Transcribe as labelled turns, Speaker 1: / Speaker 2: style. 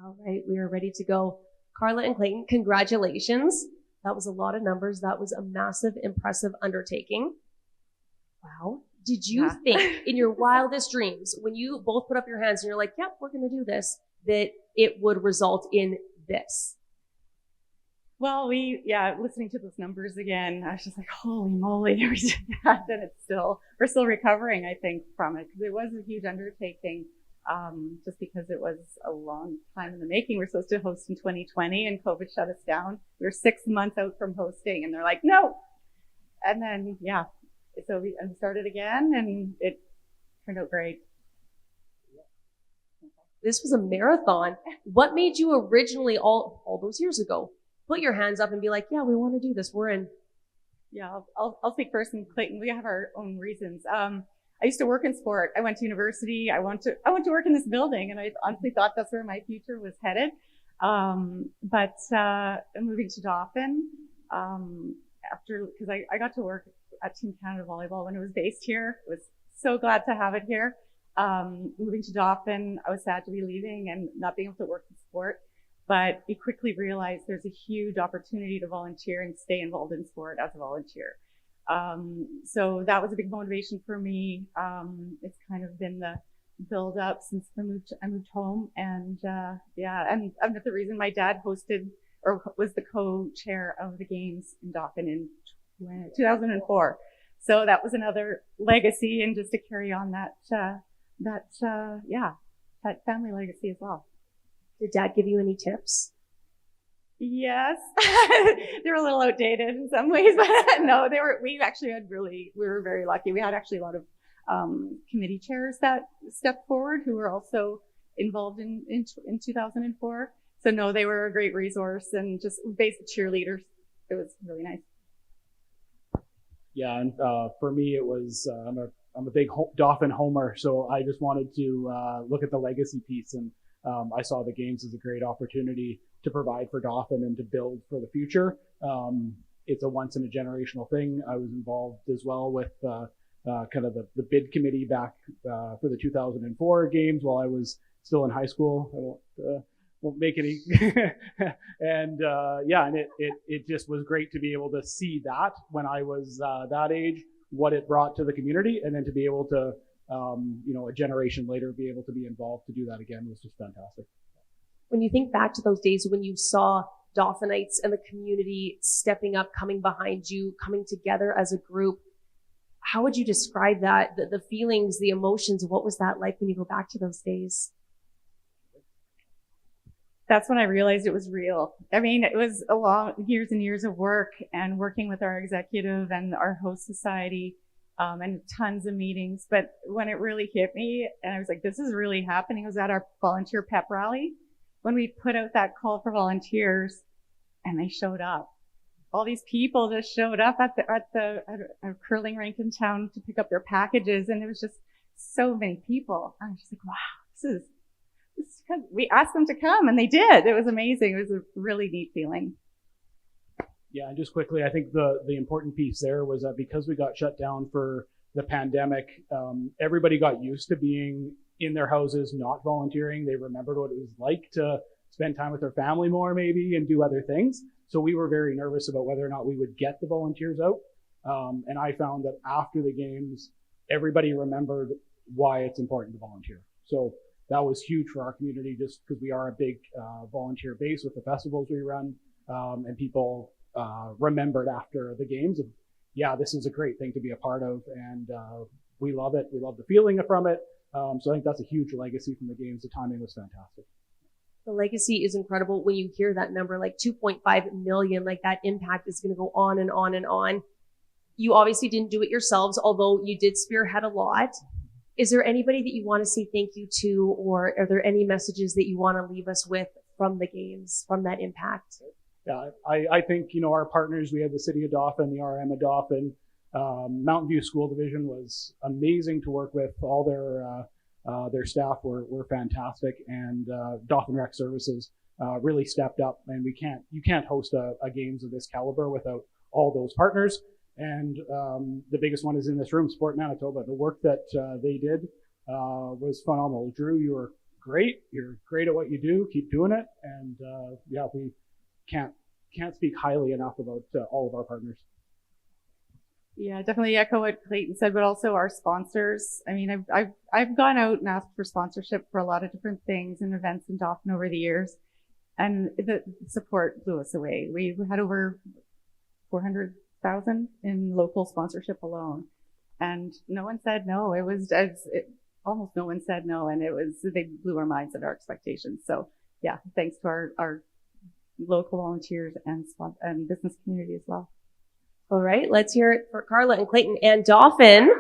Speaker 1: All right, we are ready to go. Carla and Clayton, congratulations. That was a lot of numbers. That was a massive, impressive undertaking. Wow. Did you think in your wildest dreams, when you both put up your hands and you're like, yep, we're going to do this, that it would result in this?
Speaker 2: Well, listening to those numbers again, I was just like, holy moly, we did that. And we're still recovering, I think, from it. Because it was a huge undertaking, just because it was a long time in the making. We're supposed to host in 2020 and COVID shut us down. We were 6 months out from hosting and they're like, no. And then, so we started again and it turned out great.
Speaker 1: This was a marathon. What made you originally, all those years ago, put your hands up and be like, yeah, we want to do this. We're in.
Speaker 2: Yeah, I'll speak first. And Clayton, we have our own reasons. I used to work in sport. I went to university. I went to work in this building, and I honestly thought that's where my future was headed. But moving to Dauphin, because I got to work at Team Canada Volleyball when it was based here. I was so glad to have it here. Moving to Dauphin, I was sad to be leaving and not being able to work in sport. But we quickly realized there's a huge opportunity to volunteer and stay involved in sport as a volunteer. So that was a big motivation for me. It's kind of been the build up since I moved home. And and another reason my dad hosted or was the co-chair of the games in Dauphin in 2004. So that was another legacy, and just to carry on that family legacy as well.
Speaker 1: Did Dad give you any tips?
Speaker 2: Yes. They're a little outdated in some ways, but no, we were very lucky. We had actually a lot of committee chairs that stepped forward who were also involved in 2004. So no, they were a great resource and just basic cheerleaders. It was really nice.
Speaker 3: Yeah, and for me, it was I'm a big Dauphin homer, so I just wanted to look at the legacy piece, and I saw the games as a great opportunity to provide for Dauphin and to build for the future. It's a once in a generational thing. I was involved as well with kind of the bid committee back for the 2004 games while I was still in high school. I won't make any. And it just was great to be able to see that when I was that age, what it brought to the community, and then to be able to a generation later, be able to be involved to do that again was just fantastic.
Speaker 1: When you think back to those days when you saw Dauphinites and the community stepping up, coming behind you, coming together as a group, how would you describe that? The feelings, the emotions, what was that like when you go back to those days?
Speaker 2: That's when I realized it was real. I mean, it was a long years and years of work and working with our executive and our host society. And tons of meetings. But when it really hit me and I was like, this is really happening, was at our volunteer pep rally when we put out that call for volunteers and they showed up. All these people just showed up at a curling rink in town to pick up their packages. And it was just so many people. I was just like, wow, this is we asked them to come and they did. It was amazing. It was a really neat feeling.
Speaker 3: Yeah, and just quickly, I think the important piece there was that because we got shut down for the pandemic, everybody got used to being in their houses, not volunteering. They remembered what it was like to spend time with their family more maybe and do other things. So we were very nervous about whether or not we would get the volunteers out. And I found that after the games, everybody remembered why it's important to volunteer. So that was huge for our community just because we are a big volunteer base with the festivals we run, and people remembered after the games of, this is a great thing to be a part of, and we love it. We love the feeling from it. So I think that's a huge legacy from the games. The timing was fantastic.
Speaker 1: The legacy is incredible. When you hear that number, like 2.5 million, like that impact is going to go on and on and on. You obviously didn't do it yourselves, although you did spearhead a lot. Is there anybody that you want to say thank you to, or are there any messages that you want to leave us with from the games, from that impact?
Speaker 3: Yeah, I think, our partners, we had the City of Dauphin, the RM of Dauphin, Mountain View School Division was amazing to work with. All their staff were fantastic, and Dauphin Rec Services really stepped up. And you can't host a games of this caliber without all those partners. And the biggest one is in this room, Sport Manitoba. The work that they did was phenomenal. Drew, you were great. You're great at what you do. Keep doing it. And yeah, we can't speak highly enough about all of our partners.
Speaker 2: Yeah, definitely echo what Clayton said, but also our sponsors. I mean, I've gone out and asked for sponsorship for a lot of different things and events in Dauphin over the years, and the support blew us away. We had over 400,000 in local sponsorship alone, and no one said no. Almost no one said no, and they blew our minds and our expectations. So yeah, thanks to our local volunteers and business community as well.
Speaker 1: All right, let's hear it for Carla and Clayton and Dauphin.